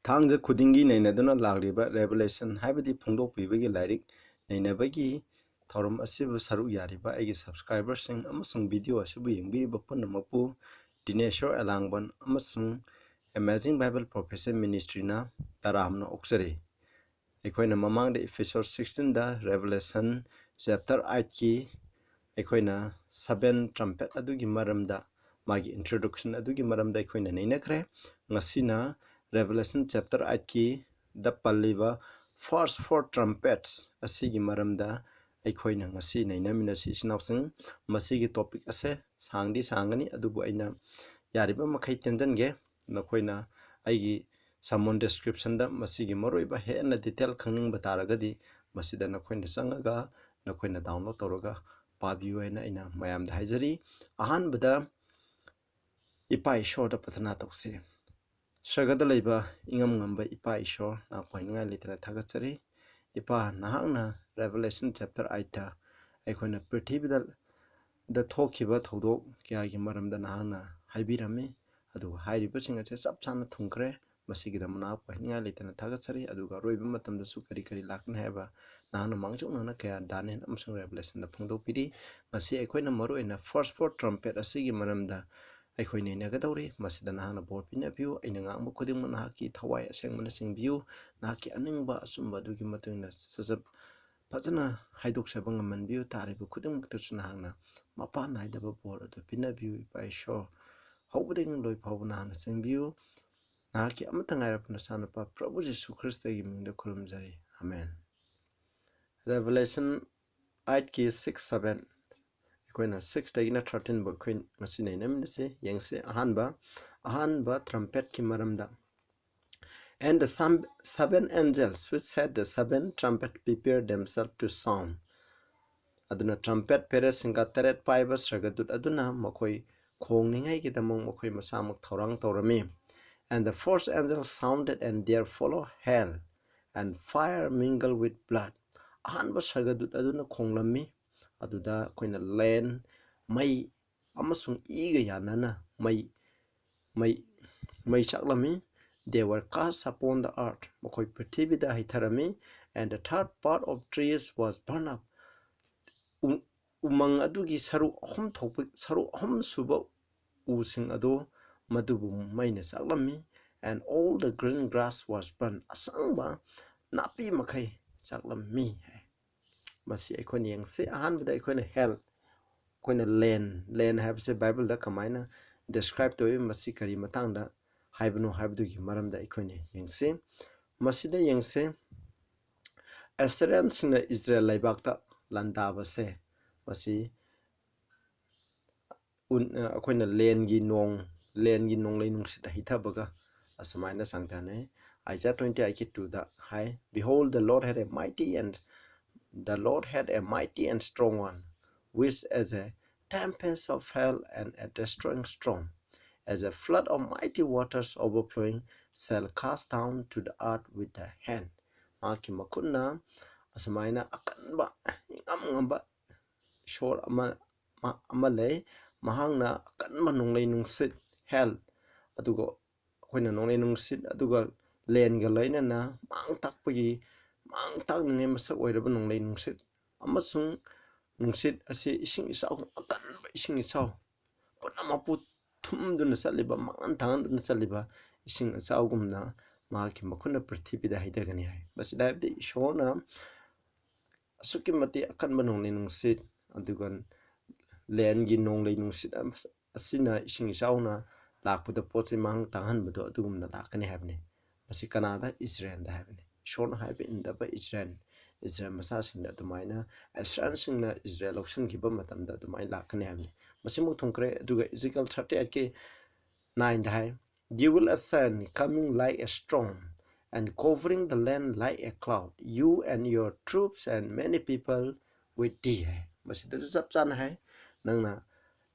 Thangja khudingi nainaduna lagliba revelation haibadi phongdokpibagi lairik nainabagi thorum asibu saru yariba aigi subscribers sing amasung video asibu yengbiriba punnamapu Dineshwar Elangbam amasung Amazing Bible Professor Ministry na taramna oksare aikoina mamangda episode 16 da revelation chapter 8 ki aikoina 7 trumpet adugi maramda magi introduction adugi maramda aikoina nainakre ngasina Revelation chapter 8 ki the paliba first 4 trumpets asigi maramda aikoina ngasi nainamina si sinawsing masigi topic ase sangdi sangani adubu aina yariba makhai tenjange nakoina aigi summon description da masigi maroiba hena detail khangning bataragadi masida nakoina changaga nakoina download toroga pabiyu aina aina mayamda haijari ahanbada ipai short pathana tokse Shagada laiba ingam ngamba ipa ishor na poinga litera thagatsari ipa nahangna Revelation chapter 8 ta aikoina prithibida da thokiba thodok kya gi maramda nahangna haibirami adu hairiba singa che sapchana thungkre masigi da mana poinga litera thagatsari aduga roiba matamda su kari kari lakna heba nahangna mangjuk nana kya danen amsung Revelation da phungdok pidi masi aikoina maroina first four trumpet asigi maramda aikoine nagadawri masida nahana bor pina view aina ngangba khuding nahaki thawai asengmana singbiu nahaki aningba asumba dugi matungna sajab fajana haidok sabang man view taribu khuding muktus nahana mapa naidaba bor adu pina view ipai sho hobding loi phawna na singbiu nahaki amatangairapna sanapa Prabhu Jesu Christ gi mingda khurumjari amen Revelation 8 ki 6 7 aikoina 6 dagina 13 ba koin ngasi nei namnase yengse ahanba trumpet ki maramda and the seven angels which had the seven trumpet prepared themselves to sound aduna trumpet pere singa teret paiba sagadut aduna makoi khongningai ki damong makoi masamak thorang torami and the fourth angel sounded and there follow hell and fire mingled with blood ahanba sagadut aduna khonglami aduda koina land mai amasung iga yanana mai chaklami they were cast upon the earth makoi prithibida hitharami and the third part of trees was burned up umang adugi saru ahum suba using ado madubu maina chaklami and all the green grass was burned asangba napi makai chaklami masi aikoina yengse ahanbada aikoina hell koina land habse Bible da kamaina describe to masi kari matangda haibno haibdugi maramda aikoine yengse masida yengse Assyrian sina Israel laibakta landaba se masi akoina land gi nong lainung sita hitabaga asamaina sangtane Isaiah 20:2 da hai behold the Lord had a mighty and strong one which as a tempest of hell and a destroying storm as a flood of mighty waters overflowing shall cast down to the earth with the hand maki makunna asamaina akanba ngamba shor amalay mahangna akanba nonglei nungsit hell adugo koina nonglei nungsit aduga len ga lainana mang taknge masak oiraba nonglei nungsit amasung nungsit ase ising isau akanba ising isau punamapu thumduna saliba mangan tanganduna saliba ising asaugumna maki makuna prithibida haidagani hai basida habde ishona asukimati akanba nonglei nungsit adugan len gi nonglei nungsit asina ising isauna lakpada poche mang tanganbado adugumna lakani habne masi kanada Israel da habne shona haibe indaba Israel masa singna dumaina Assyrian singna Israel option giba matamda dumai lakani habne masimu thongkre aduga Ezekiel 38 ke 9 da hai you will ascend coming like a storm and covering the land like a cloud you and your troops and many people with thee hai masida chapchan hai nangna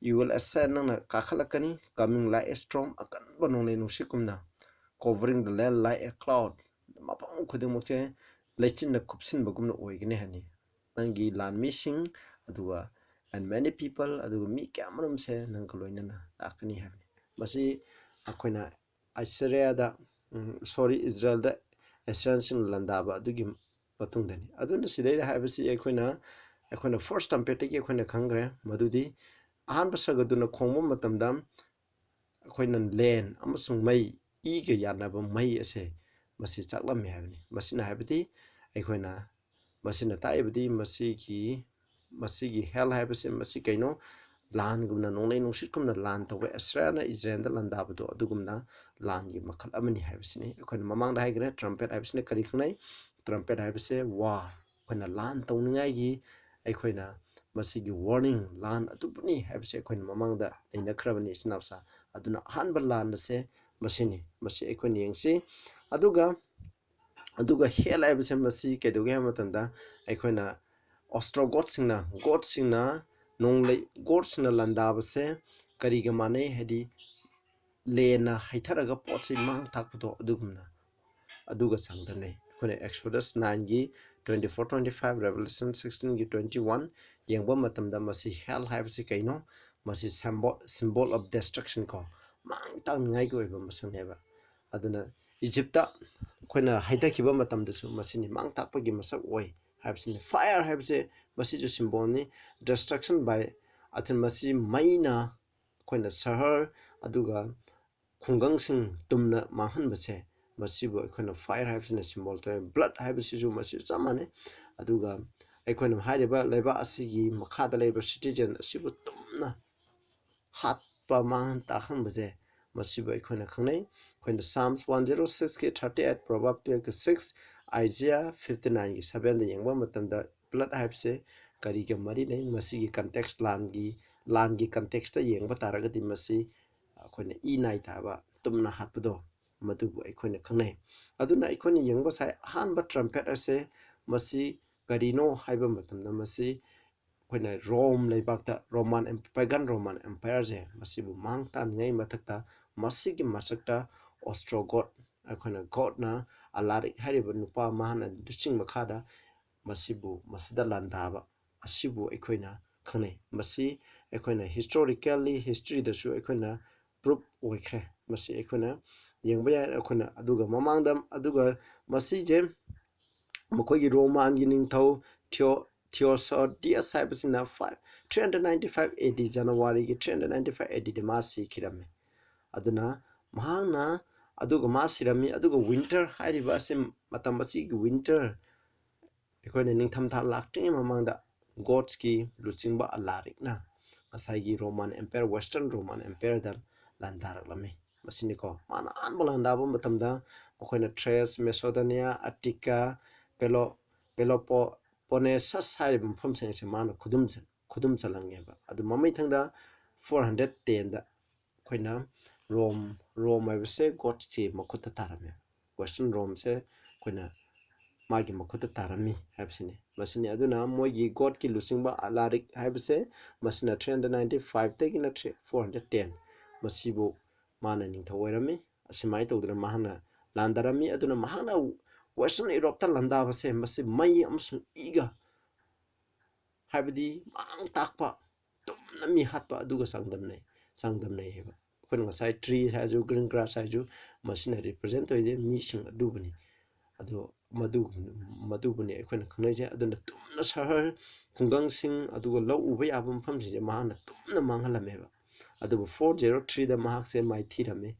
you will ascend nangna kakhalakani coming like a storm akan banongle nusikumna covering the land like a cloud mapang khudimokche lechinna kupsin bagumna oigene hani nangi lan missing aduga and many people aduga mi kamram se nangkaloinana akani hani masi akoina Assyria da sorry Israel da Assyrian landaba adugi matungdani aduna sidaida haibasi akhona first trumpet ki akhona khangre madudi ahanba sagaduna khongma matamda akhona len amasung mai I ge yanaba mai ase masi chaklami haibani masina haibati akhona masina taibadi masigi hell haibase masi kaino lan gumna nonglai nungsit kumna lan tawe Assyria Israel da landabado adugumna lan gi makhal amani haibasini akhona mamang da haigre trumpet haibasini kari khnai trumpet haibase wa akhona lan tawningai gi akhona masigi warning lan atupni haibase akhona mamang da aina khrabani sinapsa aduna hanba lan se masini masi akhona yengsi aduga hell haibase masi kedoge matamda akhona Ostrogoth singna nonglai god singna landabase kariga mane hedi lena haitharaga potsi mang takpdo aduga sangdane khone Exodus 9 gi 24-25 Revelation 16 gi 21 yengba matamda masi hell haibasi kaino masi symbol of destruction ko mang tang ngai go iba masangneba aduna Egypta khona haithakiba matamdasu masini mang takpagi masak oi habsini fire habse masi jo symbol ni destruction by athan masi maina khoina sahar aduga khungangsing tumna mahan base masi bo khoina fire habsina symbol to blood habsi jo masi chamane aduga khoina haireba leba asigi makhada leba citizen asibu tumna hat pa man ta khan baje masi bo khoina khangnai khoina Psalms 106 ke 38 Proverbs 2 ke 6 Isaiah 59 ki 7 da yengba matamda blood habse kari ke mari nei masi gi context lan gi context ta yengba taragati masi akhona nai ta ba tumna hatpado madubu akhona khangnai aduna akhona yengba sai hanba trumpet ase masi karino haiba matamda masi akhona Rome leibakta pagan Roman Empire je masibu mangta ngai mathakta masigi masakta Ostrogoth akhona god na alarik hariba nupa mahana duching makhada masida landaba asibu akhona khangnai masi akhona historically history da su akhona proof oikhre masi akhona yengba ya akhona aduga mamangdam aduga masi je makogi Roman gi ningthau Theosodius haibasina 395 AD January gi 395 AD de masi khirame aduna mahangna aduga masirami aduga winter hairiba asim matam basi gi winter akhona ningtham tha lakting mamangda gods ki luchingba alarikna asai Roman Empire Western Roman Empire da landarak masini ko mana anbolanda matamda akhona Thrace Macedonia Attica Peloponnesus hairiba mpham sengse mana khudum chalangeba adu mamai thangda 410 da akhona Rome haibase god chi makhutta tarame Western Rome se akhona magi makhutta tarami habsini masini aduna moigi god ki lusingba alarik haibase masina 395 tegina 410 masibu mana ningthawairami asimai tawdra mahana landarami aduna mahana Western Europe ta landabase masi mai amsung iga haibadi mang takpa tumna mi hatpa aduga sangdamnai heba khona ngasai tree haju green grass haju masina represent toide mi sing adubani ado madubuni akhona khanai aduna tumna sahar khungang sing aduga law uba yaba mpham je mahana tumna manghalameba adubu 403 da mahak se maithi rame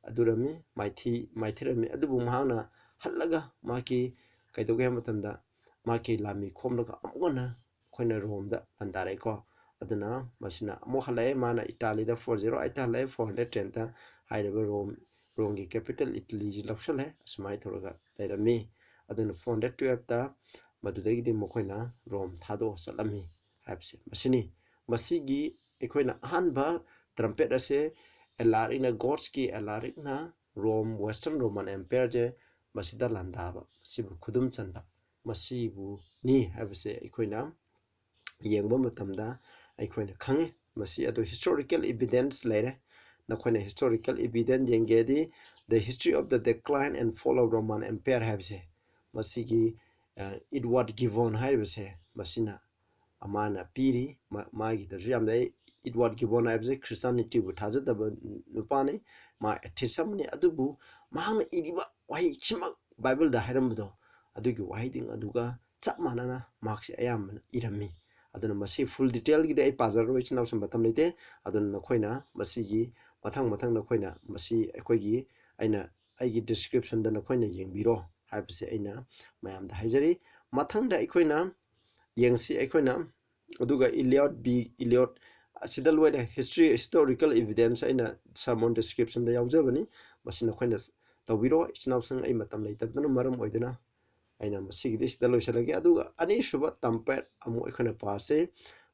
adurami maithi rame adubu mahana hallaga maki kaidoge matamda maki lami khomlaga amgona khona Rome da landare ko aduna masina mo halai mana Italy da 408 halai 410 ta haireba Rome gi capital Italy ji lapsale asmai thoraga lairami aduna 412 ta madudagi di mokhoina Rome thado salami habse masigi ekhoina hanba trumpet ase elarina gods ki elarina Rome Western Roman Empire je masida landaba sibu khudum chanda masibu ni habse ekhoina yengba matamda ekhoina khange masi ado historical evidence laire nakhoina historical evidence yengedi the history of the decline and fall of Roman Empire habse masigi Edward Gibbon habse masina amana piri magi da jam dai Edward Gibbon haibse Christianity bu thajadaba nupani ma ethisamni adubu mahana iriba wahi chimak Bible da haramdo adugi wahiding aduga chap manana marks ayam irami aduna masi full detail gi dai pazar roi chinaw sam batam lete aduna khoina masi gi mathang na khoina masi ekoi gi aina aigi description da na khoina yengbiro haibse aina mayam da haijari mathang da ekoina yengsi ekoina aduga Eliot asidal wada historical evidence aina sermon description da yaujabani masina khoina tawbiro chinaw sang ai matam leitabna maram oidana aina masigi dis dalo shalagi aduga ani shuba trumpet amu ekoina pase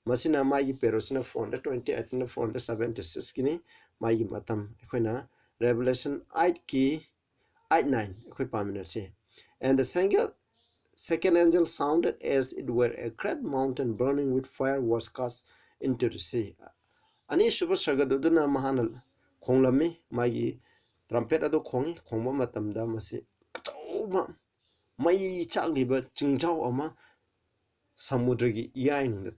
masina magi perosina 428 na 476 kini magi matam ekoina Revelation 8 ki 8:9 ekoi pamina se and the second angel sounded as it were a great mountain burning with fire was cast into the sea. Ani shuba sargaduduna mahana khonglami magi trumpet ado khongi khongba matamda masi kachoma mai chagliba chingjaw ama samudragi iyain da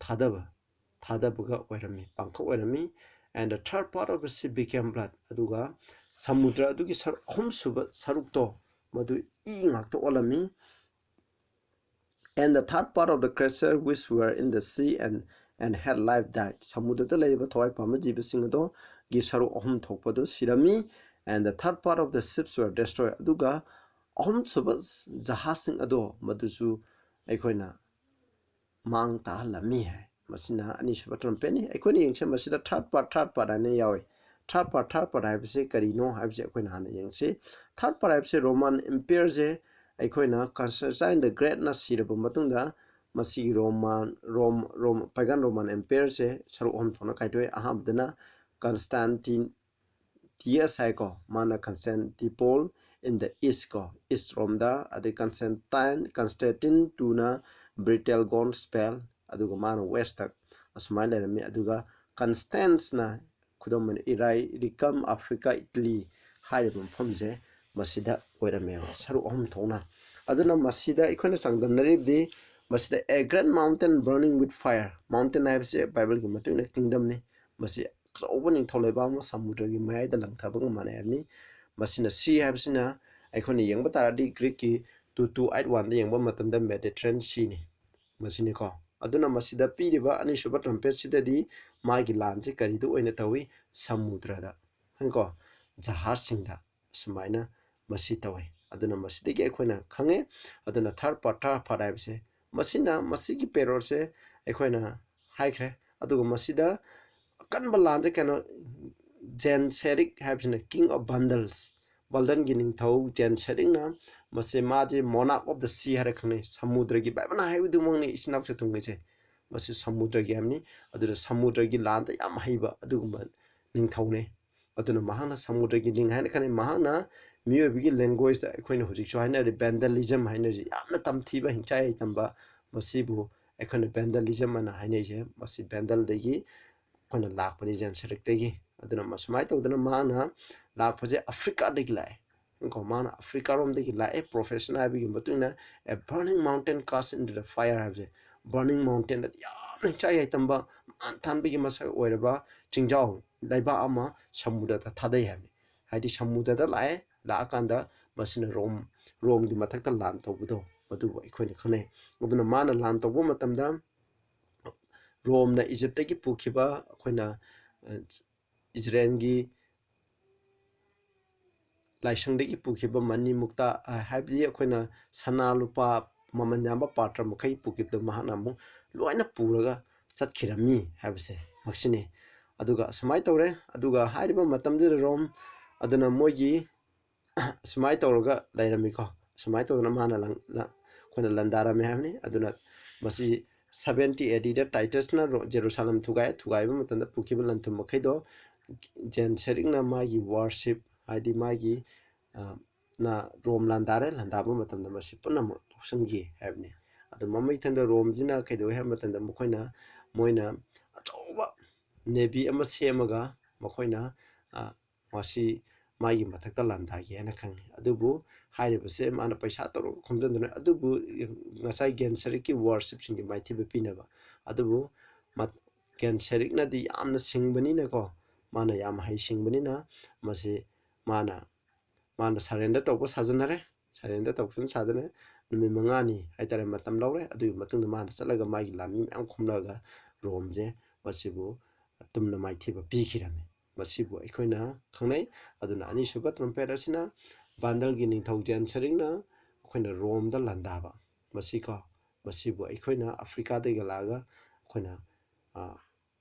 thadabaga oirami pangkha oirami and the third part of the sea became blood aduga samudra adugi suba sarukto madu ngakto olami. And the third part of the creature which were in the sea and had life died. Samudra laiba thawai pama jiba singado gisaru ohum thokpado sirami and the third part of the ships were destroyed. Aduga ohum subas jahasing ado madusu ekoina mang tahalami hai. Masina ani subatram penny. Ekoini yengse masida third part ane yawe. Third part haibse karino haibse ekoina hana yengse. Third part haibse Roman Empire je ekoina Constantine the Great na siraba matungda masi pagan Roman Empire se saru om thona kaitoi ahamdana Constantine ko mana Constantinople in the east ko east romda ade Constantine tuna Britain gone spell aduga mana west tak asmai lerami aduga Constance na kudom irai rikam Africa Italy hairibam phomje masida oirame saru om thona aduna masida ikhoina changdamnaribdi masida a great mountain burning with fire mountain haibse Bible gi matuna kingdom ni masi opening tholeba ma samudra gi mayai da langthabang manayni masina sea haibsina aikhoina yengba taradi Greek ki 2281 da yengba matamda Mediterranean Sea ni masini ko aduna masida piriba ani suba trumpet sidadi magi lanje karidu oina tawi samudra da hanko jahasingda sumaina masi tawai aduna masidagi aikhoina khange aduna third part haibse masina masigi peror se aikhoina haikre aduga masida kanba lanje kano Genseric haibsina king of bundles baldan gining thau Genseric na mase maje monarch of the sea hare khane samudra gi baibana haidu mongni isnap se tungai che mase samudra gi amni adura samudra gi landa yam haiba adugumba ning thaune aduna mahana samudra gi ning haina khane mahana miyobi language da ekoina hujik so haina re vandalism haina ri yamna tamthiba hingchai tamba masibu ekoina vandalism ana haina je masi vandal degi koina lakpani Genseric degi aduna masmai tawdana mana lakpaje Africa degi lai ko mana Africa rom degi lai professional bi matuna a burning mountain cast into the fire haje burning mountain that yamna chai tamba than bi masa oiraba chingjaw laiba ama samudra ta thadai habi haidi samudra da lai la akanda masina rom di mathakta lan tawbudo madu ikhoina khane aduna mana lan tawbo matamda rom na Egypt ki pukhiba khoina Israel gi laisangdegi pukhiba mani mukta haibdi khoina sana lupa mamanyamba patra makai pukibda mahana mu loina puraga chatkirami haibse maksini aduga sumai tawre aduga haiba matamdi rom aduna moigi sumai tawraga lairami ko sumai tawna mana khoina landara me haibni aduna masi 70 AD da Titus na Jerusalem thugai ba matanda pukhiba lantum makai do Genseric na magi worship haidi magi na rom landaba matamda masi punna toksanggi haibni adu mamai thanda rom jina kaido ha matanda mokoina moina achoba navy ama semaga mokoina masi magi mathakta landagi ana khangi adubu हाइरिबसे माना पैसा तरो खमजन अदुबु ngasai gen serik ki worship sing mai thi pinaba adubu gen serik na di yamna singbani na ko mana yam hai singbani na masi mana surrender to ko sajanare surrender to kun sajane numi mangani haitare matam lawre adu matung mana salaga mai lami am khumlaga rom je masibu tumna mai thi ba pi khirame masibu aikoina khangnai aduna ani suba trumpet asina bandal gi ning thau gen serik na aikoina rom da landaba masiko masibu aikoina africa de galaga aikoina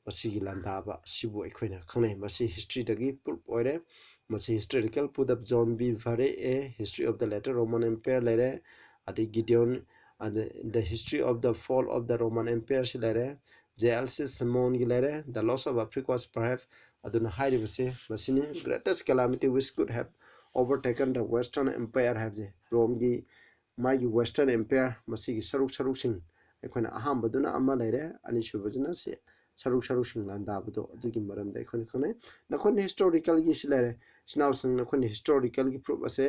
masigi landaba sibu aikoina khangnai masi history dagi pulp oire masi historical put up John B. Vare a history of the later Roman Empire lere adi Gideon and the history of the fall of the Roman Empire lere J.L.C. Simon lere the loss of Africa was perhaps aduna hairibase masini greatest calamity which could have overtaken the Western Empire have the Rome gi magi Western Empire masigi saruk sing aikoina Ahanba duna ama lere ani subajana se saruk sing landabado adugi maram da aikoina khane nakon historical gi silere Now, some historical proof as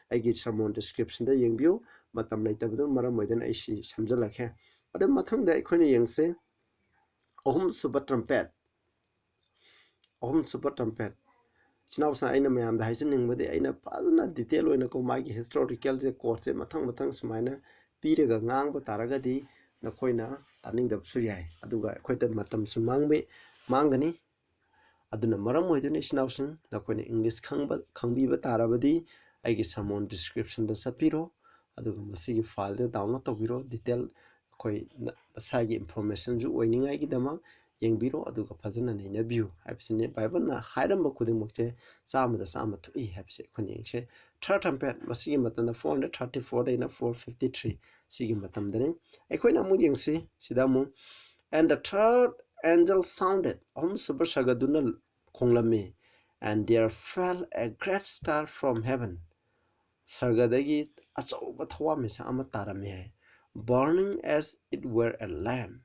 I get some description the young view, but I'm later with Maramodan I see some like other mathang the equine young say super trumpet. Super trumpet. Now, I know I am the hightening with the aina pasna detail when a comagi historical courts a matang smina, Peter Gang, but Taragadi, Nakoina, turning the Suyai, Aduga, quite a matam sumangbe, mangani. aduna maram oidune sinawsing nakone English khangbiba tarabadi aigi samon description da sapiro aduga masigi file da download tobiro detail koi asagi information ju oiningai gi dama yengbiro aduga fajana neina view habsine bible na hairamba kudimokche chama da chama thu habse khoni yengse third trumpet masigi matana 434 da ina 453 sigi matam dane aikoina mu yengsi sida mu and the third angel sounded super sagaduna konglami and there fell a great star from heaven sargadagi achauba thawamisa ama tarame burning as it were a lamp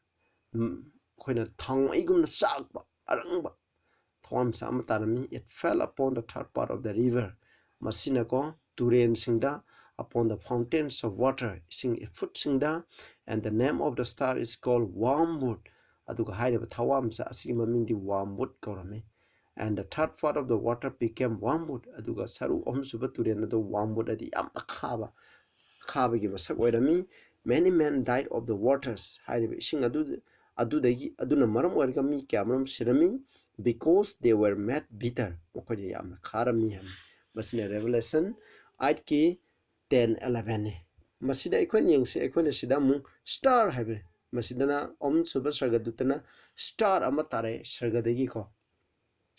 khoina thangaigumna sakba arangba thawamisa ama tarami it fell upon the third part of the river masina ko turen singda upon the fountains of water sing foot singda and the name of the star is called wormwood aduga haireba thawamsa asigi mamingdi wormwood korame and the third part of the water became wormwood aduga saru suba turen ado wormwood adi yam khaba gi masak oirami many men died of the waters haireba sing adudagi aduna maram oirga mi kyamram sirami because they were made bitter okoje yam kharami ham masina revelation 8 ki 10 11 masida ikon yengse ikon sida mu star habe masidana suba sargadutana star ama tare sargadagi ko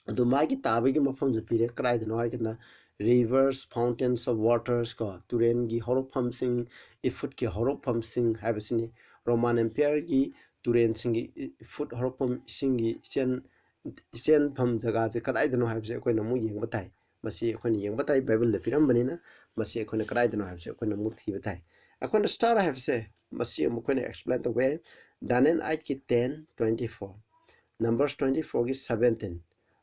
adu magi tabagi mafam japire krai dano aikna rivers fountains of waters ko turen gi horopam sing ifut ki horopam sing habisini Roman Empire gi turen sing ifut horopam sing gi chen pham jaga je kadai dano habse koina mu yeng batai masi koina yeng batai bible le piram banina masi koina kadai dano habse koina mu thi batai koina star habse masi mu koina explain the way Daniel 8 ki 10 24 Numbers 24 ki 17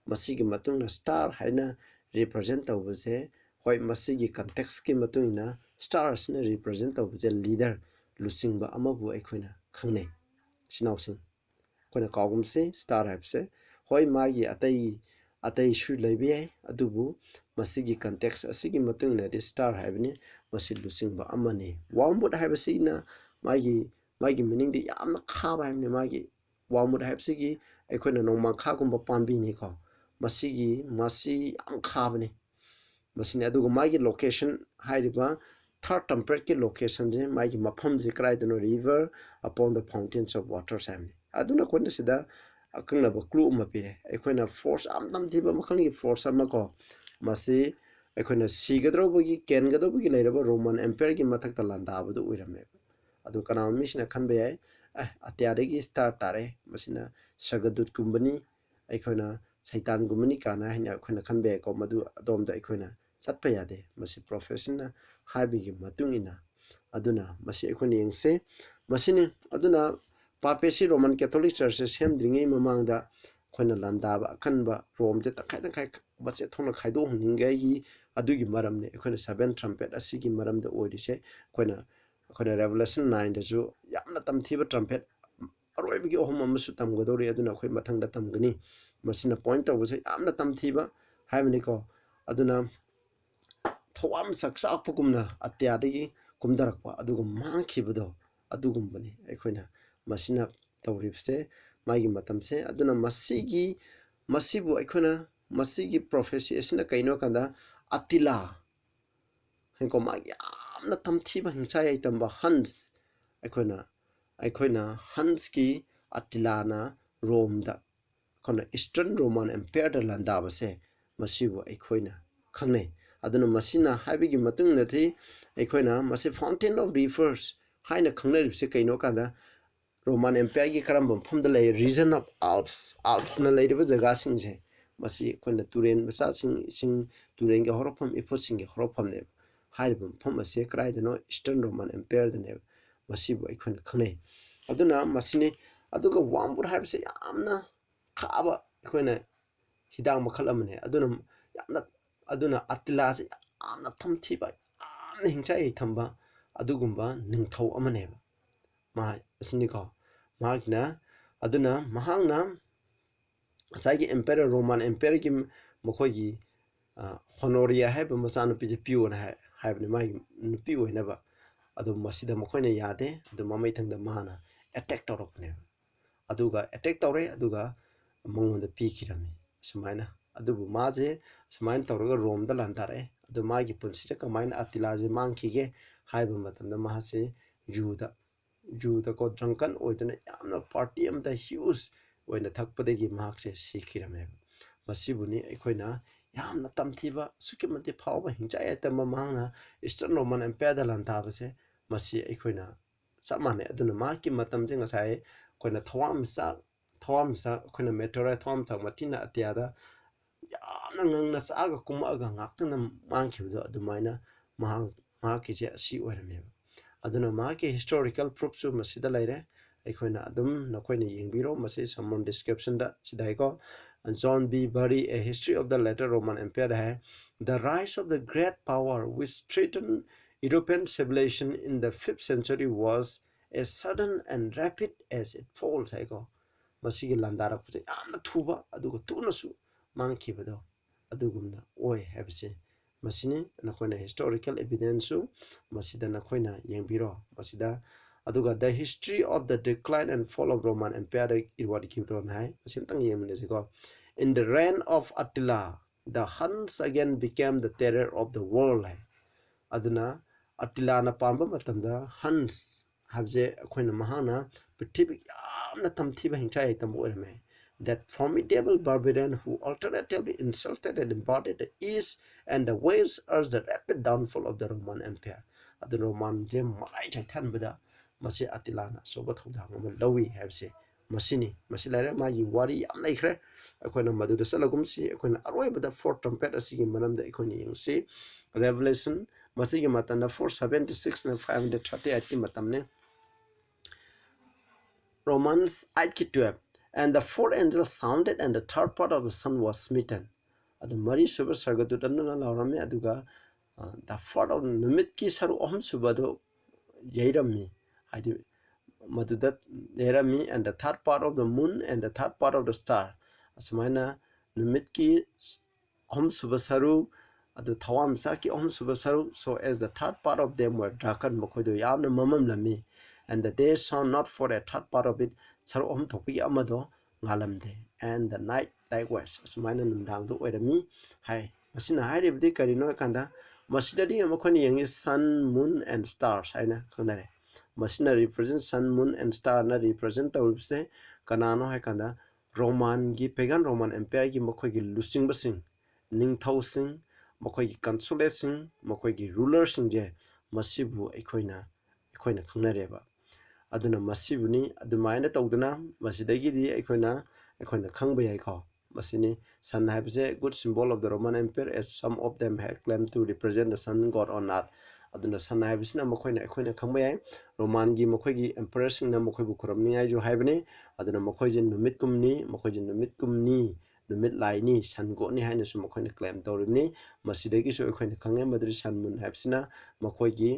masigi matungna star haina represent tawbase hoi masigi context ki matungina stars na represent tawbase leader lusingba amabu aikoina khangne sinawsing koina kawgumse star habse hoi magi atai shu laibe adubu masigi context asigi matungina de star habni masi lusingba amani wormwood habse ina magi meaning de yamna khaba habni magi wormwood habsigi aikoina nongma khagumba pambi ni ko masigi am khabne masini adugo magi location hairiba third temperate ki location je magi mafam je krai dano river upon the fountains of water samni aduna konda sida akangna ba clue ma pire aikoina force am dam thiba makhani force ama ko masi aikoina sigadrobogi kengadrobogi leiraba Roman Empire ki mathak ta landa abadu uirame adu kana misina khanbe ai atyare gi star tare masina sagadut kumbani aikoina Saitan gumani kana hina aikoina khanbe ko madu adomda aikoina satpa yade masi professional habigi matungina aduna masi aikoina yengse masini aduna papesi Roman Catholic Church semdringi mamangda aikoina landaba kanba Rome je takai ꯃꯆꯦꯠ ꯊꯣꯛꯅ ꯈꯥꯏꯗꯣꯛꯍꯟꯅꯤꯡꯉꯥꯏꯒꯤ ꯑꯗꯨꯒꯤ ꯃꯔꯝꯅꯤ ꯑꯩꯈꯣꯏꯅ 7 trumpet ꯑꯁꯤꯒꯤ ꯃꯔꯝꯗ ꯑꯣꯏꯔꯤꯁꯦ ꯑꯩꯈꯣꯏꯅ Revelation 9ꯗꯁꯨ ꯌꯥꯝꯅ ꯇꯝꯊꯤꯕ trumpet ꯑꯔꯣꯏꯕꯒꯤ ꯑꯍꯨꯝ ꯑꯃꯁꯨ ꯇꯝꯒꯗꯧꯔꯤ ꯑꯗꯨꯅ ꯑꯩꯈꯣꯏ ꯃꯊꯪꯗ ꯇꯝꯒꯅꯤ ꯃꯁꯤꯅ ꯄꯣꯏꯟꯠ ꯇꯧꯕꯁꯦ ꯌꯥꯝꯅ ꯇꯝꯊꯤꯕ ꯍꯥꯏꯕꯅꯤꯀꯣ ꯑꯗꯨꯅ ꯊꯋꯥꯝ ꯆꯥꯛꯆꯥꯛꯄꯒꯨꯝꯅ ꯑꯇꯤꯌꯥꯗꯒꯤ ꯀꯨꯝꯊꯔꯛꯄ ꯑꯗꯨꯒ ꯃꯥꯡꯈꯤꯕꯗꯣ ꯑꯗꯨꯒꯨꯝꯕꯅꯤ ꯑꯩꯈꯣꯏꯅ ꯃꯁꯤꯅ ꯇꯧꯔꯤꯕꯁꯦ ꯃꯥꯒꯤ ꯃꯇꯝꯁꯦ ꯑꯗꯨꯅ ꯃꯁꯤꯕꯨ ꯑꯩꯈꯣꯏꯅ ꯃꯁꯤꯒꯤ ꯄ꯭ꯔꯣꯐꯦꯁꯤ ꯑꯁꯤꯅ ꯀꯩꯅꯣ ꯀꯥꯟꯗ ꯑꯇꯤꯂꯥ ꯍꯦꯟꯀꯣ ꯃꯥꯒꯤ ꯌꯥꯝꯅ ꯇꯝꯊꯤꯕ ꯍꯤꯡꯁꯥ ꯌꯥꯏꯇꯝꯕ ꯍꯟꯁ ꯑꯩꯈꯣꯏꯅ ꯍꯟꯁꯀꯤ ꯑꯇꯤꯂꯥꯅ ꯔꯣꯝꯗ ꯑꯩꯈꯣꯏꯅ ꯏꯁꯇꯔꯟ ꯔꯣꯃꯥꯟ ꯑꯦꯝꯄꯤꯌꯔꯗ ꯂꯥꯟꯗꯥꯕꯁꯦ ꯃꯁꯤꯕꯨ ꯑꯩꯈꯣꯏꯅ ꯈꯪꯅꯩ ꯑꯗꯨꯅ ꯃꯁꯤꯅ ꯍꯥꯏꯕꯒꯤ ꯃꯇꯨꯡꯗꯗꯤ ꯑꯩꯈꯣꯏꯅ ꯃꯁꯤ ꯐꯥꯎꯟꯇꯦꯟ ꯑꯣꯐ ꯔꯤꯚꯔꯁ ꯍꯥꯏꯅ ꯈꯪꯅꯔꯤꯕꯁꯦ ꯀꯩꯅꯣ ꯀꯥꯟꯗ ꯔꯣꯃꯥꯟ ꯑꯦꯝꯄꯤꯌꯔꯒꯤ ꯀꯔꯝꯕ ꯃꯐꯝꯗ ꯂꯩ ꯔꯤꯖꯟ ꯑꯣꯐ ꯑꯜꯞꯁꯅ ꯂꯩꯔꯤꯕ ꯖꯒꯥꯁꯤꯡꯁꯦ ꯃꯁꯤ ꯑꯩꯈꯣꯏꯅ ꯇꯨꯔꯦꯟ ꯃꯆꯥꯁꯤꯡ ꯏꯁꯤꯡ ꯇꯨꯔꯦꯟꯒꯤ ꯍꯧꯔꯛꯐꯝ ꯏꯐꯨꯠꯁꯤꯡꯒꯤ ꯍꯧꯔꯛꯐꯝꯅꯦꯕ ꯍꯥꯏꯔꯤꯕ ꯃꯐꯝ ꯑꯁꯤ ꯀꯗꯥꯏꯗꯅꯣ ꯏꯁꯇꯔꯟ ꯔꯣꯃꯥꯟ ꯑꯦꯝꯄꯤꯌꯔꯗꯅꯦꯕ ꯃꯁꯤꯕꯨ ꯑꯩꯈꯣꯏꯅ ꯈꯪꯅꯩ ꯑꯗꯨꯅ ꯃꯁꯤꯅꯤ ꯑꯗꯨꯒ ꯋꯥꯝꯕꯨꯠ ꯍꯥꯏꯕꯁꯤ ꯌꯥꯝꯅ ꯈꯥꯕ ꯑꯩꯈꯣꯏꯅ ꯍꯤꯗꯥꯛ ꯃꯈꯜ ꯑꯃꯅꯤ ꯑꯗꯨꯅ ꯑꯇꯤꯂꯥꯁꯤ ꯌꯥꯝꯅ ꯊꯝꯊꯤꯕ ꯌꯥꯝꯅ ꯍꯤꯡꯆꯥ ꯌꯩꯊꯝꯕ ꯑꯗꯨꯒꯨꯝꯕ ꯅꯤꯡꯊꯧ ꯑꯃꯅꯦꯕ ꯑꯁꯤꯅꯤꯀꯣ ꯃꯍꯥꯛꯅ ꯉꯁꯥꯏꯒꯤ ꯑꯦꯝꯄꯦꯔꯔ ꯔꯣꯃꯥꯟ ꯑꯦꯝꯄꯤꯌꯔꯒꯤ ꯃꯈꯣꯏꯒꯤ ꯍꯣꯅꯣꯔꯤꯌꯥ ꯍꯥꯏꯕ ꯃꯆꯥꯅꯨꯄꯤꯁꯦ ꯄꯤꯌꯣꯅ ꯍꯥꯏꯕꯅꯤ ꯃꯥꯒꯤ ꯅꯨꯄꯤ ꯑꯣꯏꯅꯕ ꯑꯗꯨ ꯃꯁꯤꯗ ꯃꯈꯣꯏꯅ ꯌꯥꯗꯦ ꯑꯗꯨ ꯃꯃꯩꯊꯪꯗ ꯃꯥꯅ ꯑꯦꯇꯦꯛ ꯇꯧꯔꯛꯄꯅꯦꯕ ꯑꯗꯨꯒ ꯑꯦꯇꯦꯛ ꯇꯧꯔꯦ ꯑꯗꯨꯒ ꯃꯉꯣꯟꯗ ꯄꯤꯈꯤꯔꯝꯃꯤ ꯑꯁꯨꯃꯥꯏꯅ ꯑꯗꯨꯕꯨ ꯃꯥꯁꯦ ꯁꯨꯃꯥꯏꯅ ꯇꯧꯔꯒ ꯔꯣꯝꯗ ꯂꯥꯟꯗꯥꯔꯛꯑꯦ ꯑꯗꯨ ꯃꯥꯒꯤ ꯄꯨꯟꯁꯤꯁꯦ ꯀꯃꯥꯏꯅ ꯑꯇꯤꯂꯥꯁꯦ ꯃꯥꯡꯈꯤꯒꯦ ꯍꯥꯏꯕ ꯃꯇꯝꯗ ꯃꯥꯁꯦ ꯖꯨꯗꯀꯣ ꯗ꯭ꯔꯪꯀꯟ ꯑꯣꯏꯗꯨꯅ ꯌꯥꯝꯅ ꯄꯥꯔꯇꯤ ꯑꯃꯗ ꯍ꯭ꯌꯨꯖ ꯑꯣꯏꯅ ꯊꯛꯄꯗꯒꯤ ꯃꯍꯥꯛꯁꯦ ꯁꯤꯈꯤꯔꯝꯃꯦꯕ ꯃꯁꯤꯕꯨꯅꯤ ꯑꯩꯈꯣꯏꯅ ꯌꯥꯝꯅ ꯇꯝꯊꯤꯕ ꯑꯁꯨꯛꯀꯤ ꯃꯇꯤꯛ ꯐꯥꯎꯕ ꯍꯤꯡꯆꯥ ꯌꯥꯏꯇꯝꯕ ꯃꯍꯥꯛꯅ ꯏꯁꯇꯔꯟ ꯔꯣꯃꯥꯟ ꯑꯦꯝꯄꯤꯌꯔꯗ ꯂꯥꯟꯗꯥꯕꯁꯦ ꯃꯁꯤ ꯑꯩꯈꯣꯏꯅ ꯆꯞ ꯃꯥꯟꯅꯩ ꯑꯗꯨꯅ ꯃꯍꯥꯛꯀꯤ ꯃꯇꯝꯁꯦ ꯉꯁꯥꯏ ꯑꯩꯈꯣꯏꯅ ꯊꯋꯥꯟꯃꯤꯆꯥꯛ ꯑꯩꯈꯣꯏꯅ ꯃꯦꯇꯣꯔꯥꯏꯠ ꯊꯋꯥꯟꯃꯤꯆꯥꯛ ꯃꯊꯤꯅ ꯑꯇꯤꯌꯥꯗ ꯌꯥꯝꯅ ꯉꯪꯅ ꯆꯥꯛꯑꯒ ꯀꯨꯝꯃꯛꯑꯒ ꯉꯥꯛꯇꯅ ꯃꯥꯡꯈꯤꯕꯗꯣ ꯑꯗꯨꯃꯥꯏꯅ ꯃꯍꯥꯛꯀꯤꯁꯦ ꯑꯁꯤ ꯑꯣꯏꯔꯝꯃꯦꯕ ꯑꯗꯨꯅ ꯃꯍꯥꯛꯀꯤ ꯍꯤꯁꯇꯣꯔꯤꯀꯦꯜ ꯄ꯭ꯔꯨꯐꯁꯨ ꯃꯁꯤꯗ ꯂꯩꯔꯦ ꯑꯩꯈꯣꯏꯅ ꯑꯗꯨꯝ ꯅꯈꯣꯏꯅ ꯌꯦꯡꯕꯤꯔꯣ ꯃꯁꯤ ꯁꯝꯃꯣꯟ ꯗꯤꯁꯀ꯭ꯔꯤꯞꯁꯟꯗ ꯁꯤꯗ ꯍꯥꯏꯀꯣ John B. Burry, A History of the Later Roman Empire hai the rise of the great power which threatened European civilization in the 5th century was as sudden and rapid as it falls haiko masigi landarakpse yamna thuba aduga tunasu mangkhibado adugumna oi habse masini nakoina historical evidence su masida nakoina yengbiro masida aduga the history of the decline and fall of Roman Empire what kibron hai masimtang yemnesiko in the reign of Attila the Huns again became the terror of the world hai aduna Attila na pamba matamda Huns habje akoina mahana prithvi yamna tamthiba hingcha itam oirme that formidable barbarian who alternatively insulted and embodied the east and the west urged the rapid downfall of the Roman Empire adu Roman je malai chai thanbada masi Attila na soba thudang ama lawi habse masi lare magi wari yam laikhre akoina maduda salagumsi akoina aroibada fourth trumpet asigi manamda akoina yengsi Revelation masigi matanda 476 na 538 ki matamne Romans 8:12 and the fourth angel sounded and the third part of the sun was smitten adu mari suba sargadutanna laurame aduga the fourth of numit ki saru aham subado yairami hadi maduda yairami and the third part of the moon and the third part of the star asmaina numit ki aham suba saru adu thawam sa ki aham suba saru so as the third part of them were darkened makhoido yamna mamam lami and the day shone not for a third part of it saru aham thopi amado ngalamde and the night likewise asmaina numdang do oirami hai masina hairibdi karino kanda masidadi amakhoni yangi sun moon and stars haina khanare masina represent sun moon and star na represent tawse kanano hai kanda Roman gi pagan Roman empire gi makhogi lusing basing ningthausing makhogi consulate sing makhogi rulers sing je masibu aikoina khangnareba aduna masibuni adumaina tawduna masidagi di aikoina khangba yai ko masini sun habse good symbol of the Roman empire as some of them had claimed to represent the sun god on earth aduna sun habsina makhoina khangba yai Roman gi makhogi emperor sing na makhoibu khuramni ai jo haibani aduna makhoijin numit kumni ꯅꯨꯃꯤꯠ ꯂꯥꯏꯅꯤ ꯁꯟ ꯒꯣꯠꯅꯤ ꯍꯥꯏꯅꯁꯨ ꯃꯈꯣꯏꯅ claim ꯇꯧꯔꯤꯕꯅꯤ ꯃꯁꯤꯗꯒꯤꯁꯨ ꯑꯩꯈꯣꯏꯅ ꯈꯪꯉꯦ ꯃꯗꯨꯗꯤ ꯁꯟ moon ꯍꯥꯏꯕꯁꯤꯅ ꯃꯈꯣꯏꯒꯤ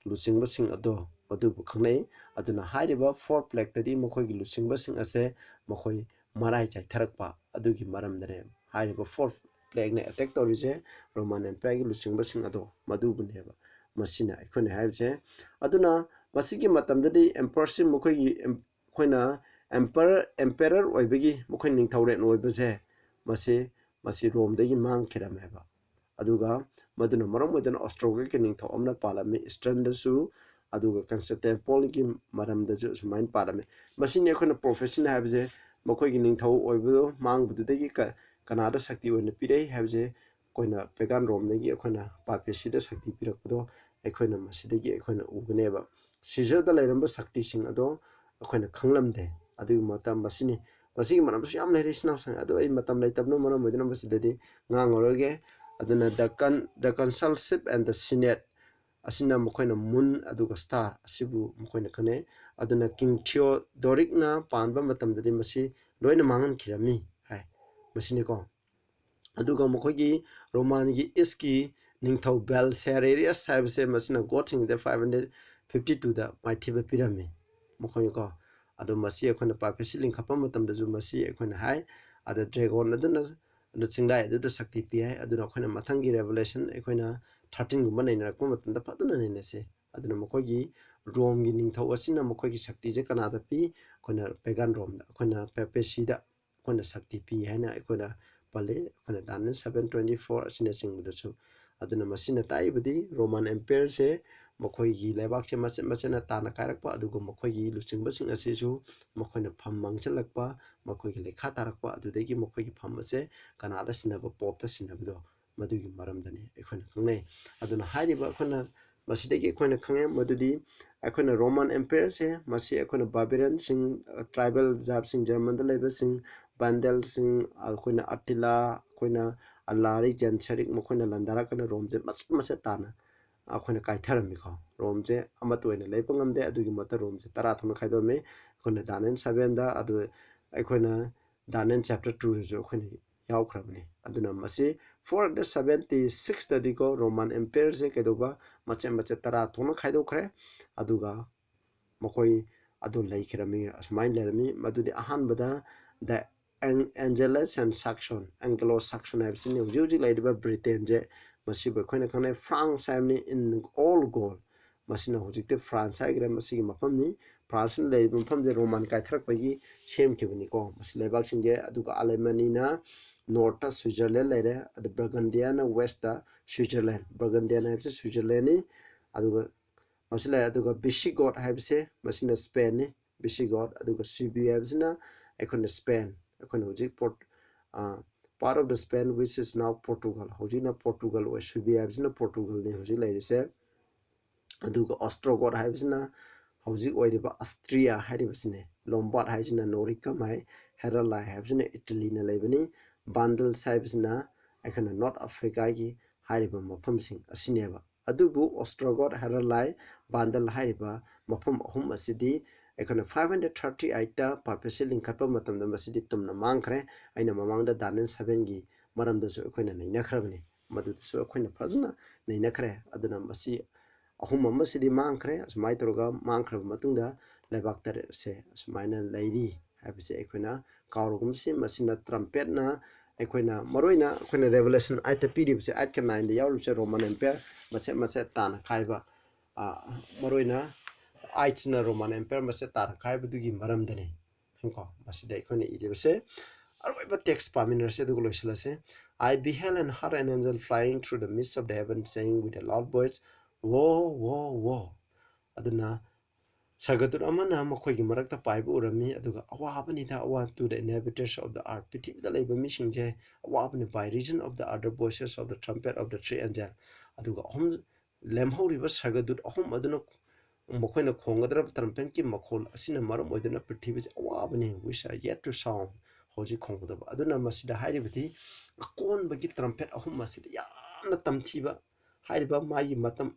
ꯂꯨꯆꯤꯡꯕꯁꯤꯡ ꯑꯗꯣ ꯃꯗꯨꯕꯨ ꯈꯪꯅꯩ ꯑꯗꯨꯅ ꯍꯥꯏꯔꯤꯕ ꯐꯣꯔ ꯄ꯭ꯂꯦꯛꯇꯗꯤ ꯃꯈꯣꯏꯒꯤ ꯂꯨꯆꯤꯡꯕꯁꯤꯡ ꯑꯁꯦ ꯃꯈꯣꯏ ꯃꯔꯥꯏ ꯆꯥꯏꯊꯔꯛꯄ ꯑꯗꯨꯒꯤ ꯃꯔꯝꯗꯅꯦ ꯍꯥꯏꯔꯤꯕ ꯐꯣꯔ ꯄ꯭ꯂꯦꯛꯅ ꯑꯦꯇꯦꯛ ꯇꯧꯔꯤꯁꯦ ꯔꯣꯃꯥꯟ ꯑꯦꯝꯄꯥꯌꯔꯒꯤ ꯂꯨꯆꯤꯡꯕꯁꯤꯡ ꯑꯗꯣ ꯃꯗꯨꯕꯨꯅꯦꯕ ꯃꯁꯤꯅ ꯑꯩꯈꯣꯏꯅ ꯍꯥꯏꯕꯁꯦ ꯑꯗꯨꯅ ꯃꯁꯤꯒꯤ ꯃꯇꯝꯗꯗꯤ ꯑꯦꯝꯄꯔꯁꯤ ꯃꯈꯣꯏꯒꯤ ꯑꯩꯈꯣꯏꯅ ꯑꯦꯝꯄꯦꯔꯔ ꯑꯣꯏꯕꯒꯤ ꯃꯈꯣꯏ ꯅꯤꯡꯊꯧꯔꯦꯜ ꯑꯣꯏꯕꯁꯦ ꯃꯁꯤ ꯔꯣꯝꯗꯒꯤ ꯃꯥꯡꯈꯤꯔꯝꯃꯦꯕ ꯑꯗꯨꯒ ꯃꯗꯨꯅ ꯃꯔꯝ ꯑꯣꯏꯗꯨꯅ ꯑꯣꯁꯇ꯭ꯔꯣꯒꯤꯌꯥꯒꯤ ꯅꯤꯡꯊꯧ ꯑꯃꯅ ꯄꯥꯜꯂꯝꯃꯤ ꯏꯁꯇꯔꯟꯗꯁꯨ ꯑꯗꯨꯒ ꯀꯟꯁꯇꯦꯟꯇꯤꯅꯣꯄꯜꯒꯤ ꯃꯔꯝꯗꯁꯨ ꯑꯁꯨꯃꯥꯏꯅ ꯄꯥꯜꯂꯝꯃꯤ ꯃꯁꯤꯅꯤ ꯑꯩꯈꯣꯏꯅ ꯄ꯭ꯔꯣꯐꯦꯁꯤꯅ ꯍꯥꯏꯕꯁꯦ ꯃꯈꯣꯏꯒꯤ ꯅꯤꯡꯊꯧ ꯑꯣꯏꯕꯗꯣ ꯃꯥꯡꯕꯗꯨꯗꯒꯤ ꯀꯅꯥꯗ ꯁꯛꯇꯤ ꯑꯣꯏꯅ ꯄꯤꯔꯛꯏ ꯍꯥꯏꯕꯁꯦ ꯑꯩꯈꯣꯏꯅ ꯄꯦꯒꯥꯟ ꯔꯣꯝꯗꯒꯤ ꯑꯩꯈꯣꯏꯅ ꯄꯥꯄꯦꯁꯤꯗ ꯁꯛꯇꯤ ꯄꯤꯔꯛꯄꯗꯣ ꯑꯩꯈꯣꯏꯅ ꯃꯁꯤꯗꯒꯤ ꯑꯩꯈꯣꯏꯅ ꯎꯒꯅꯦꯕ ꯁꯤꯖꯔꯗ ꯂꯩꯔꯝꯕ ꯁꯛꯇꯤꯁꯤꯡ ꯑꯗꯣ ꯑꯩꯈꯣꯏꯅ ꯈꯪꯂꯝꯗꯦ ꯑꯗꯨꯒꯤ ꯃꯇꯝ ꯃꯁꯤꯒꯤ ꯃꯔꯝꯁꯨ ꯌꯥꯝ ꯂꯩꯔꯤ ꯏꯆꯤꯟꯅꯥꯎꯁꯤꯡ ꯑꯗꯣ ꯑꯩ ꯃꯇꯝ ꯂꯩꯇꯕꯅ ꯃꯔꯝ ꯑꯣꯏꯗꯨꯅ ꯃꯁꯤꯗꯗꯤ ꯉꯥꯡꯉꯔꯣꯏꯒꯦ ꯑꯗꯨꯅ ꯗ ꯀꯟꯁꯜꯁꯤꯞ ꯑꯦꯟ ꯗ ꯁꯤꯅꯦꯠ ꯑꯁꯤꯅ ꯃꯈꯣꯏꯅ ꯃꯨꯟ ꯑꯗꯨꯒ ꯁ꯭ꯇꯥꯔ ꯑꯁꯤꯕꯨ ꯃꯈꯣꯏꯅ ꯈꯪꯅꯩ ꯑꯗꯨꯅ ꯀꯤꯡ ꯊꯤꯑꯣꯗꯣꯔꯤꯛꯅ ꯄꯥꯟꯕ ꯃꯇꯝꯗꯗꯤ ꯃꯁꯤ ꯂꯣꯏꯅ ꯃꯥꯡꯍꯟꯈꯤꯔꯝꯃꯤ ꯍꯥꯏ ꯃꯁꯤꯅꯤꯀꯣ ꯑꯗꯨꯒ ꯃꯈꯣꯏꯒꯤ ꯔꯣꯃꯥꯟꯒꯤ ꯏꯁꯀꯤ ꯅꯤꯡꯊꯧ ꯕꯦꯜꯁꯦꯔꯦꯔꯤꯌꯁ ꯍꯥꯏꯕꯁꯦ ꯃꯁꯤꯅ ꯒꯣꯠꯁꯤꯡꯗ 552ꯗ ꯃꯥꯏꯊꯤꯕ ꯄꯤꯔꯝꯃꯤ ꯃꯈꯣꯏꯀꯣ ꯑꯗꯣ ꯃꯁꯤ ꯑꯩꯈꯣꯏꯅ ꯄꯥꯄꯦꯁꯤ ꯂꯤꯡꯈꯠꯄ ꯃꯇꯝꯗꯁꯨ ꯃꯁꯤ ꯑꯩꯈꯣꯏꯅ ꯍꯥꯏ ꯑꯗ ꯗ꯭ꯔꯦꯒꯣꯟ ꯑꯗꯨꯅ ꯆꯤꯡꯂꯥꯏ ꯑꯗꯨꯗ ꯁꯛꯇꯤ ꯄꯤ ꯍꯥꯏ ꯑꯗꯨꯅ ꯑꯩꯈꯣꯏꯅ ꯃꯊꯪꯒꯤ ꯔꯦꯚꯣꯂꯦꯁꯟ ꯑꯩꯈꯣꯏꯅ 13ꯒꯨꯝꯕ ꯅꯩꯅꯔꯛꯄ ꯃꯇꯝꯗ ꯐꯖꯅ ꯅꯩꯅꯁꯤ ꯑꯗꯨꯅ ꯃꯈꯣꯏꯒꯤ ꯔꯣꯝꯒꯤ ꯅꯤꯡꯊꯧ ꯑꯁꯤꯅ ꯃꯈꯣꯏꯒꯤ ꯁꯛꯇꯤꯁꯦ ꯀꯅꯥꯗ ꯄꯤ ꯑꯩꯈꯣꯏꯅ ꯄꯦꯒꯥꯟ ꯔꯣꯝꯗ ꯑꯩꯈꯣꯏꯅ ꯄꯥꯄꯦꯁꯤꯗ ꯑꯩꯈꯣꯏꯅ ꯁꯛꯇꯤ ꯄꯤ ꯍꯥꯏꯅ ꯑꯩꯈꯣꯏꯅ ꯄꯜꯂꯤ ꯑꯩꯈꯣꯏꯅ ꯗꯥꯅꯤꯌꯦꯜ 7:24 ꯑꯁꯤꯅꯆꯤꯡꯕꯗꯁꯨ ꯑꯗꯨꯅ ꯃꯁꯤꯅ ꯇꯥꯛꯏꯕꯗꯤ ꯔꯣꯃꯥꯟ ꯑꯦꯝꯄꯤꯌꯔꯁꯦ ꯃꯈꯣꯏꯒꯤ ꯂꯩꯕꯥꯛꯁꯦ ꯃꯆꯦꯠ ꯃꯆꯦꯠꯅ ꯇꯥꯅ ꯀꯥꯏꯔꯛꯄ ꯑꯗꯨꯒ ꯃꯈꯣꯏꯒꯤ ꯂꯨꯆꯤꯡꯕꯁꯤꯡ ꯑꯁꯤꯁꯨ ꯃꯈꯣꯏꯅ ꯐꯝ ꯃꯥꯡꯁꯤꯜꯂꯛꯄ ꯃꯈꯣꯏꯒꯤ ꯂꯩꯈꯥ ꯇꯥꯔꯛꯄ ꯑꯗꯨꯗꯒꯤ ꯃꯈꯣꯏꯒꯤ ꯐꯝ ꯑꯁꯦ ꯀꯅꯥꯗ ꯁꯤꯟꯅꯕ ꯄꯣꯞꯇ ꯁꯤꯟꯅꯕꯗꯣ ꯃꯗꯨꯒꯤ ꯃꯔꯝꯗꯅꯤ ꯑꯩꯈꯣꯏꯅ ꯈꯪꯅꯩ ꯑꯗꯨꯅ ꯍꯥꯏꯔꯤꯕ ꯑꯩꯈꯣꯏꯅ ꯃꯁꯤꯗꯒꯤ ꯑꯩꯈꯣꯏꯅ ꯈꯪꯉꯦ ꯃꯗꯨꯗꯤ ꯑꯩꯈꯣꯏꯅ ꯔꯣꯃꯥꯟ ꯑꯦꯝꯄꯤꯌꯔꯁꯦ ꯃꯁꯤ ꯑꯩꯈꯣꯏꯅ ꯕꯥꯔꯕꯦꯔꯤꯌꯟꯁꯤꯡ ꯇ꯭ꯔꯥꯏꯕꯦꯜ ꯖꯥꯠꯁꯤꯡ ꯖꯔꯃꯟꯗ ꯂꯩꯕꯁꯤꯡ ꯕꯥꯟꯗꯦꯜꯁꯤꯡ ꯑꯩꯈꯣꯏꯅ ꯑꯇꯤꯂꯥ ꯑꯩꯈꯣꯏꯅ ꯑꯜꯂꯥꯔꯤꯛ ꯖꯦꯟꯁꯔꯤꯛ ꯃꯈꯣꯏꯅ ꯂꯟꯗꯥꯔꯛꯀꯅ ꯔꯣꯝꯁꯦ ꯃꯆꯦꯠ ꯃꯆꯦꯠ ꯇꯥꯅ ꯑꯩꯈꯣꯏꯅ ꯀꯥꯏꯊꯔꯝꯃꯤꯀꯣ ꯔꯣꯝꯁꯦ ꯑꯃꯠꯇ ꯑꯣꯏꯅ ꯂꯩꯕ ꯉꯝꯗꯦ ꯑꯗꯨꯒꯤ ꯃꯍꯨꯠꯇ ꯔꯣꯝꯁꯦ 10 ꯊꯣꯛꯅ ꯈꯥꯏꯗꯣꯛꯑꯝꯃꯤ ꯑꯩꯈꯣꯏꯅ ꯗꯥꯅꯤꯌꯦꯜ 7ꯗ ꯑꯗꯨ ꯑꯩꯈꯣꯏꯅ ꯗꯥꯅꯤꯌꯦꯜ ꯆꯦꯞꯇꯔ 2ꯗꯁꯨ ꯑꯩꯈꯣꯏꯅ ꯌꯥꯎꯈ꯭ꯔꯕꯅꯤ ꯑꯗꯨꯅ ꯃꯁꯤ 476ꯗꯗꯤꯀꯣ ꯔꯣꯃꯥꯟ ꯑꯦꯝꯄꯤꯌꯔꯁꯦ ꯀꯩꯗꯧꯕ ꯃꯆꯦꯠ ꯃꯆꯦꯠ 10 ꯊꯣꯛꯅ ꯈꯥꯏꯗꯣꯛꯈ꯭ꯔꯦ ꯑꯗꯨꯒ ꯃꯈꯣꯏ ꯑꯗꯨ ꯂꯩꯈꯤꯔꯝꯃꯤ ꯑꯁꯨꯃꯥꯏꯅ ꯂꯩꯔꯝꯃꯤ ꯃꯗꯨꯗꯤ ꯑꯍꯥꯟꯕꯗ ꯗ ꯑꯦꯟꯖꯦꯂꯁ ꯑꯦꯟ ꯁꯥꯛꯁꯣꯟ ꯑꯦꯡꯒ꯭ꯂꯣ ꯁꯥꯛꯁꯣꯟ ꯍꯥꯏꯕꯁꯤꯅꯤ ꯍꯧꯖꯤꯛ ꯍꯧꯖꯤꯛ ꯂꯩꯔꯤꯕ ꯕ꯭ꯔꯤꯇꯦꯟꯁꯦ ꯃꯁꯤꯕꯨ ꯑꯩꯈꯣꯏꯅ ꯈꯪꯅꯩ ꯐ꯭ꯔꯥꯟꯁ ꯍꯥꯏꯕꯅꯤ ꯏꯟ ꯑꯣꯜ ꯒꯣꯜ ꯃꯁꯤꯅ ꯍꯧꯖꯤꯛꯇꯤ ꯐ꯭ꯔꯥꯟꯁ ꯍꯥꯏꯈ꯭ꯔꯦ ꯃꯁꯤꯒꯤ ꯃꯐꯝꯅꯤ ꯐ꯭ꯔꯥꯟꯁꯅ ꯂꯩꯔꯤꯕ ꯃꯐꯝꯁꯦ ꯔꯣꯃꯥꯟ ꯀꯥꯏꯊꯔꯛꯄꯒꯤ ꯁꯦꯝꯈꯤꯕꯅꯤꯀꯣ ꯃꯁꯤ ꯂꯩꯕꯥꯛꯁꯤꯡꯁꯦ ꯑꯗꯨꯒ ꯑꯂꯦꯃꯅꯤꯅ ꯅꯣꯔꯠꯇ ꯁ꯭ꯋꯤꯖꯔꯂꯦꯟ ꯂꯩꯔꯦ ꯑꯗꯨ ꯕꯔꯒꯟꯗꯤꯌꯥꯅ ꯋꯦꯁꯇ ꯁ꯭ꯋꯤꯖꯔꯂꯦꯟ ꯕꯔꯒꯟꯗꯤꯌꯥꯟ ꯍꯥꯏꯕꯁꯤ ꯁ꯭ꯋꯤꯖꯔꯂꯦꯟꯅꯤ ꯑꯗꯨꯒ ꯃꯁꯤ ꯂꯩ ꯑꯗꯨꯒ ꯕꯤꯁꯤꯒꯣꯠ ꯍꯥꯏꯕꯁꯦ ꯃꯁꯤꯅ ꯁ꯭ꯄꯦꯟꯅꯤ ꯕꯤꯁꯤꯒꯣꯠ ꯑꯗꯨꯒ ꯁꯤꯕꯤ ꯍꯥꯏꯕꯁꯤꯅ ꯑꯩꯈꯣꯏꯅ ꯁ꯭ꯄꯦꯟ ꯑꯩꯈꯣꯏꯅ ꯍꯧꯖꯤꯛ part of the Spain which is now Portugal ꯍꯧꯖꯤꯛꯅ ꯄꯣꯔꯇꯨꯒꯜ ꯑꯣꯏ ꯁꯤꯕꯤ ꯍꯥꯏꯕꯁꯤꯅ ꯄꯣꯔꯇꯨꯒꯜꯅꯤ ꯍꯧꯖꯤꯛ ꯂꯩꯔꯤꯁꯦ ꯑꯗꯨꯒ ꯑꯣꯁꯇ꯭ꯔꯣꯒꯣꯠ ꯍꯥꯏꯕꯁꯤꯅ ꯍꯧꯖꯤꯛ ꯑꯣꯏꯔꯤꯕ ꯑꯁꯇ꯭ꯔꯤꯌꯥ ꯍꯥꯏꯔꯤꯕꯁꯤꯅꯤ ꯂꯣꯝꯕꯥꯔꯠ ꯍꯥꯏꯁꯤꯅ ꯅꯣꯔꯤꯀꯝ ꯍꯥꯏ ꯍꯦꯔꯥꯂꯥꯏ ꯍꯥꯏꯕꯁꯤꯅ ꯏꯇꯂꯤꯅ ꯂꯩꯕꯅꯤ ꯕꯥꯟꯗꯜꯁ ꯍꯥꯏꯕꯁꯤꯅ ꯑꯩꯈꯣꯏꯅ ꯅꯣꯔꯠ ꯑꯐ꯭ꯔꯤꯀꯥꯒꯤ ꯍꯥꯏꯔꯤꯕ ꯃꯐꯝꯁꯤꯡ ꯑꯁꯤꯅꯦꯕ ꯑꯗꯨꯕꯨ ꯑꯣꯁꯇ꯭ꯔꯣꯒꯣꯠ ꯍꯦꯔꯥꯂꯥꯏ ꯕꯥꯟꯗꯜ ꯍꯥꯏꯔꯤꯕ ꯃꯐꯝ ꯑꯍꯨꯝ ꯑꯁꯤꯗꯤ ꯑꯩꯈꯣꯏꯅ 538ꯇ ꯄꯥꯄꯦꯁꯤ ꯂꯤꯡꯈꯠꯄ ꯃꯇꯝꯗ ꯃꯁꯤꯗꯤ ꯇꯨꯝꯅ ꯃꯥꯡꯈ꯭ꯔꯦ ꯑꯩꯅ ꯃꯃꯥꯡꯗ ꯗꯥꯅꯤꯌꯦꯜ 7ꯒꯤ ꯃꯔꯝꯗꯁꯨ ꯑꯩꯈꯣꯏꯅ ꯅꯩꯅꯈ꯭ꯔꯕꯅꯤ ꯃꯗꯨꯗꯁꯨ ꯑꯩꯈꯣꯏꯅ ꯐꯖꯅ ꯅꯩꯅꯈ꯭ꯔꯦ ꯑꯗꯨꯅ ꯃꯁꯤ ꯑꯍꯨꯝ ꯑꯃꯁꯤꯗꯤ ꯃꯥꯡꯈ꯭ꯔꯦ ꯑꯁꯨꯃꯥꯏꯅ ꯇꯧꯔꯒ ꯃꯥꯡꯈ꯭ꯔꯕ ꯃꯇꯨꯡꯗ ꯂꯩꯕꯥꯛ 8 ꯑꯁꯦ ꯑꯁꯨꯃꯥꯏꯅ ꯂꯩꯔꯤ ꯍꯥꯏꯕꯁꯦ ꯑꯩꯈꯣꯏꯅ ꯀꯥꯎꯔꯒꯨꯝꯁꯤ ꯃꯁꯤꯅ ꯇ꯭ꯔꯝꯄꯦꯠꯅ ꯑꯩꯈꯣꯏꯅ ꯃꯔꯨꯑꯣꯏꯅ ꯑꯩꯈꯣꯏꯅ ꯔꯦꯚꯣꯂꯦꯁꯟ 8ꯇ ꯄꯤꯔꯤꯕꯁꯦ 8ꯀ 9ꯗ ꯌꯥꯎꯔꯤꯕꯁꯦ ꯔꯣꯃꯥꯟ ꯑꯦꯝꯄꯤꯌꯔ ꯃꯆꯦꯠ ꯃꯆꯦꯠ ꯇꯥꯅ ꯈꯥꯏꯕ ꯃꯔꯨꯑꯣꯏꯅ 8ꯁꯤꯅ ꯔꯣꯃꯥꯟ ꯑꯦꯝꯄꯤꯌꯔ ꯃꯆꯦꯠ ꯇꯥꯅ ꯈꯥꯏꯕꯗꯨꯒꯤ ꯃꯔꯝꯗꯅꯤ ꯀꯣ ꯃꯁꯤꯗ ꯑꯩꯈꯣꯏꯅ ꯏꯔꯤꯕꯁꯦ ꯑꯔꯣꯏꯕ ꯇꯦꯛꯁ ꯄꯥꯃꯤꯟꯅꯔꯁꯦ ꯑꯗꯨꯒ ꯂꯣꯏꯁꯤꯜꯂꯁꯦ I beheld and heard an angel flying through the midst of the heaven saying with a loud voice woe woe woe aduna Sargadut amana makhoi gi marakta paibu urami aduga awabani awa to the inhabitants of the earth pithibida leiba misingje awabani by reason of the other voices of the trumpet of the three angel aduga ahum lemhoriba sargadut ahum aduna makhoi na khongadra trumpet ki makhol asina maram oiduna prithibije awabani which are yet to sound hoji khongdaba aduna masida hairibati akon bagi trumpet ahum masida yamna tamthiba hairiba magi matam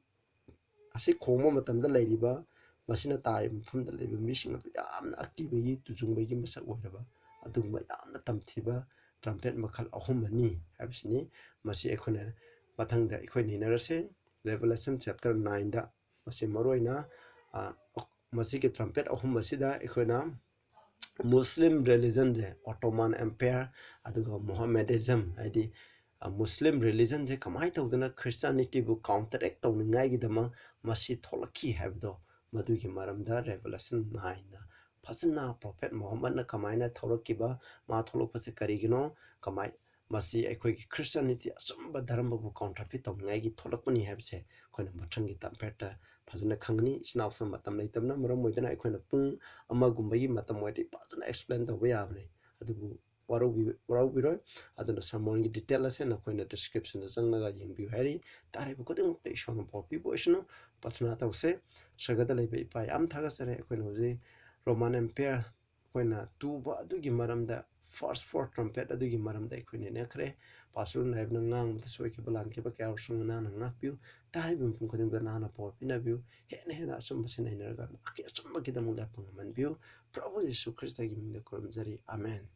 asi khongma matamda leiriba ꯃꯁꯤꯅ ꯇꯥꯔꯤꯕ ꯃꯐꯝꯗ ꯂꯩꯕ ꯃꯤꯁꯤꯡ ꯑꯗꯨ ꯌꯥꯝꯅ ꯑꯀꯤꯕꯒꯤ ꯇꯨꯖꯨꯡꯕꯒꯤ ꯃꯁꯛ ꯑꯣꯏꯔꯕ ꯑꯗꯨꯒꯨꯝꯕ ꯌꯥꯝꯅ ꯇꯝꯊꯤꯕ trumpet makhal ahumani habsini masi ekhone mathangda ekhoi ninarase Revelation chapter 9 da masi maroina masi ke trumpet ahum masida ekhoina Muslim religion je Ottoman Empire aduga Mohammedanism haidi Muslim religion je kamai tawdana Christianity bu counteract tawningai gidama masi tholaki habdo madugi maramda Revelation 9 na fazna prophet Muhammad na kamaina thorokiba ma tholopase karigino kamai masi ekhoi Christianity asumba dharma bu counterfeit tawningai gi tholakpani habse koina mathangi tampeta fazna khangni isnawsa matam leitamna maram moidana ekhoi pung amagumbai matam moidi fazna explain tawba yabne adubu warau biro aduna sermon gi detail ase na koina description da jangnaga yengbiu hari tare bu koding pe ishong popi bo isno pathna tawse sagada leiba ipa yam thaga sare koina hoji Roman Empire koina tuba adugi maramda first four trumpet adugi maramda koina nekhre pasul naibna ngang mta soike balan ke ba kya sung na na ngakpiu tare bu pung koding da na popi na biu hena asum basina inarga aki asum gi da mula pang man biu Prabhu Yesu Christ gi mingda korum jari amen.